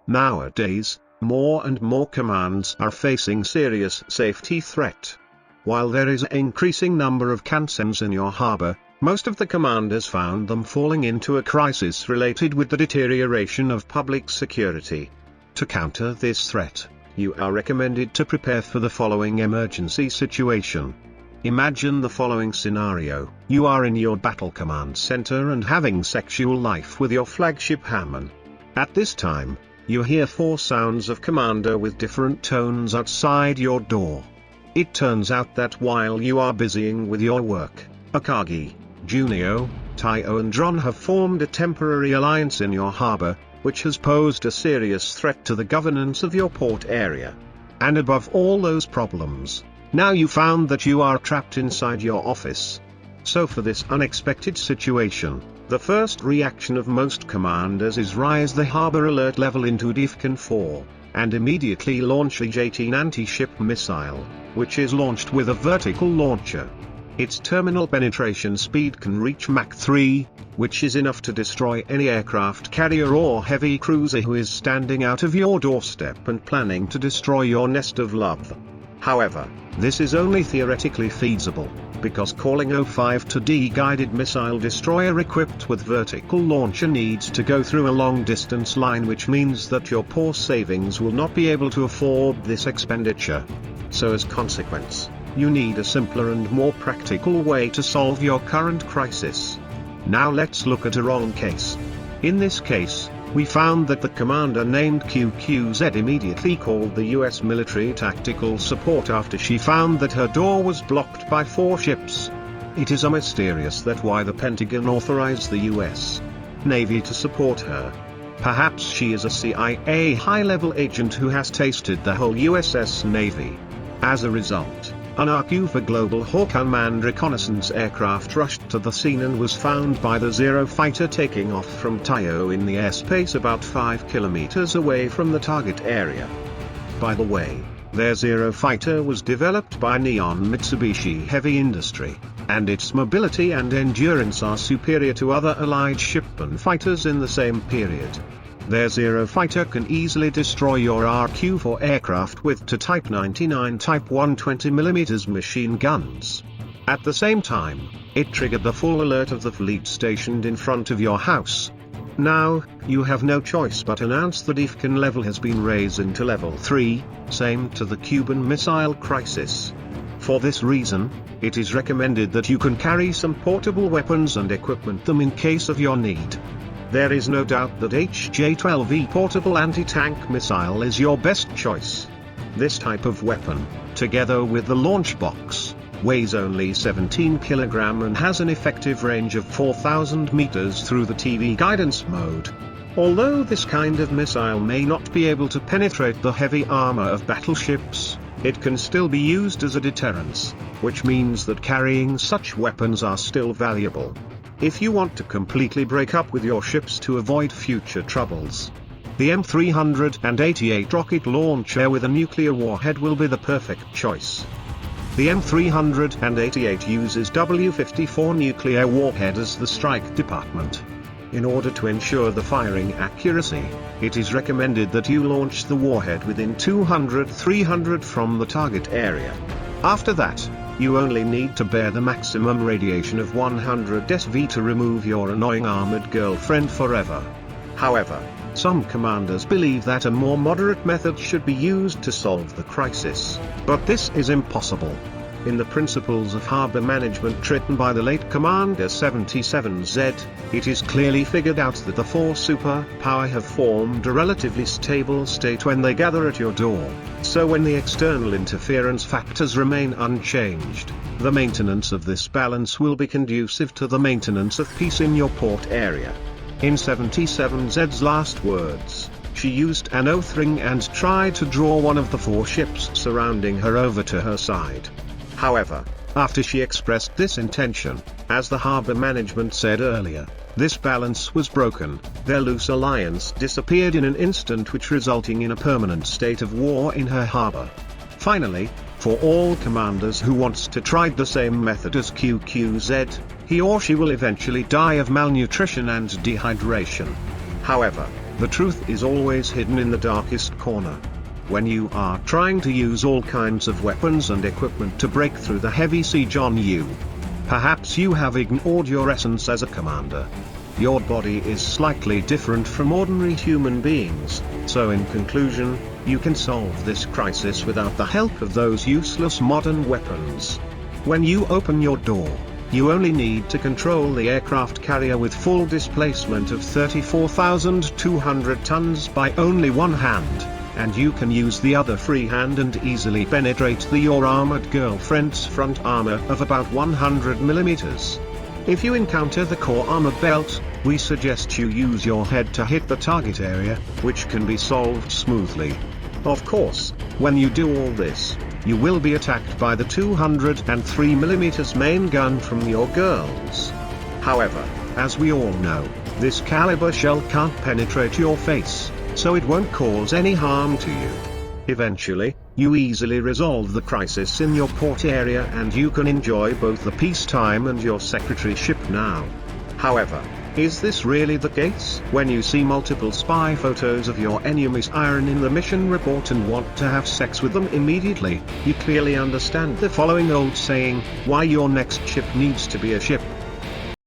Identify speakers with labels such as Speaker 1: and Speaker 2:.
Speaker 1: Nowadays, more and more commands are facing serious safety threat. While there is an increasing number of concerns in your harbor, most of the commanders found them falling into a crisis related with the deterioration of public security. To counter this threat, you are recommended to prepare for the following emergency situation. Imagine the following scenario. You are in your battle command center and having sexual life with your flagship Hammond. At this time, you hear 4 sounds of commander with different tones outside your door. It turns out that while you are busying with your work, Akagi, Junio, Taiyo and Dron have formed a temporary alliance in your harbor, which has posed a serious threat to the governance of your port area. And above all those problems, now you found that you are trapped inside your office. So for this unexpected situation, the first reaction of most commanders is raise the harbor alert level into DEFCON 4, and immediately launch a J-18 anti-ship missile, which is launched with a vertical launcher. Its terminal penetration speed can reach Mach 3, which is enough to destroy any aircraft carrier or heavy cruiser who is standing out of your doorstep and planning to destroy your nest of love. However, this is only theoretically feasible, because calling 05-D guided missile destroyer equipped with vertical launcher needs to go through a long distance line, which means that your poor savings will not be able to afford this expenditure. So as consequence, you need a simpler and more practical way to solve your current crisis. Now let's look at a wrong case. In this case, we found that the commander named QQZ immediately called the US military tactical support after she found that her door was blocked by 4 ships. It is mysterious that why the Pentagon authorized the US Navy to support her. Perhaps she is a CIA high-level agent who has tasted the whole USS Navy. As a result, an RQ for Global Hawk unmanned reconnaissance aircraft rushed to the scene and was found by the Zero fighter taking off from Taiyo in the airspace about 5 kilometers away from the target area. By the way, their Zero fighter was developed by Neon Mitsubishi Heavy Industry, and its mobility and endurance are superior to other Allied shipman fighters in the same period. Their Zero fighter can easily destroy your RQ-4 aircraft with Type 99 Type 120mm machine guns. At the same time, it triggered the full alert of the fleet stationed in front of your house. Now, you have no choice but announce the DEFCON level has been raised into level 3, same to the Cuban Missile Crisis. For this reason, it is recommended that you can carry some portable weapons and equipment them in case of your need. There is no doubt that HJ-12E portable anti-tank missile is your best choice. This type of weapon, together with the launch box, weighs only 17 kg and has an effective range of 4,000 meters through the TV guidance mode. Although this kind of missile may not be able to penetrate the heavy armor of battleships, it can still be used as a deterrence, which means that carrying such weapons are still valuable. If you want to completely break up with your ships to avoid future troubles, the M388 rocket launcher with a nuclear warhead will be the perfect choice. The M388 uses W-54 nuclear warhead as the strike department. In order to ensure the firing accuracy, it is recommended that you launch the warhead within 200-300 from the target area. After that, you only need to bear the maximum radiation of 100 SV to remove your annoying armored girlfriend forever. However, some commanders believe that a more moderate method should be used to solve the crisis, but this is impossible. In the Principles of Harbor Management written by the late Commander 77Z, it is clearly figured out that the 4 superpower have formed a relatively stable state when they gather at your door, so when the external interference factors remain unchanged, the maintenance of this balance will be conducive to the maintenance of peace in your port area. In 77Z's last words, she used an oath ring and tried to draw one of the 4 ships surrounding her over to her side. However, after she expressed this intention, as the harbor management said earlier, this balance was broken, their loose alliance disappeared in an instant, which resulting in a permanent state of war in her harbor. Finally, for all commanders who wants to try the same method as QQZ, he or she will eventually die of malnutrition and dehydration. However, The truth is always hidden in the darkest corner. When you are trying to use all kinds of weapons and equipment to break through the heavy siege on you, perhaps you have ignored your essence as a commander. Your body is slightly different from ordinary human beings, so in conclusion, you can solve this crisis without the help of those useless modern weapons. When you open your door, you only need to control the aircraft carrier with full displacement of 34,200 tons by only one hand, and you can use the other free hand and easily penetrate your armored girlfriend's front armor of about 100 millimeters. If you encounter the core armor belt, we suggest you use your head to hit the target area, which can be solved smoothly. Of course, when you do all this, you will be attacked by the 203mm main gun from your girls. However, as we all know, this caliber shell can't penetrate your face, so it won't cause any harm to you. Eventually, you easily resolve the crisis in your port area and you can enjoy both the peacetime and your secretaryship now. However, is this really the case? When you see multiple spy photos of your enemies iron in the mission report and want to have sex with them immediately, you clearly understand the following old saying, why your next ship needs to be a ship.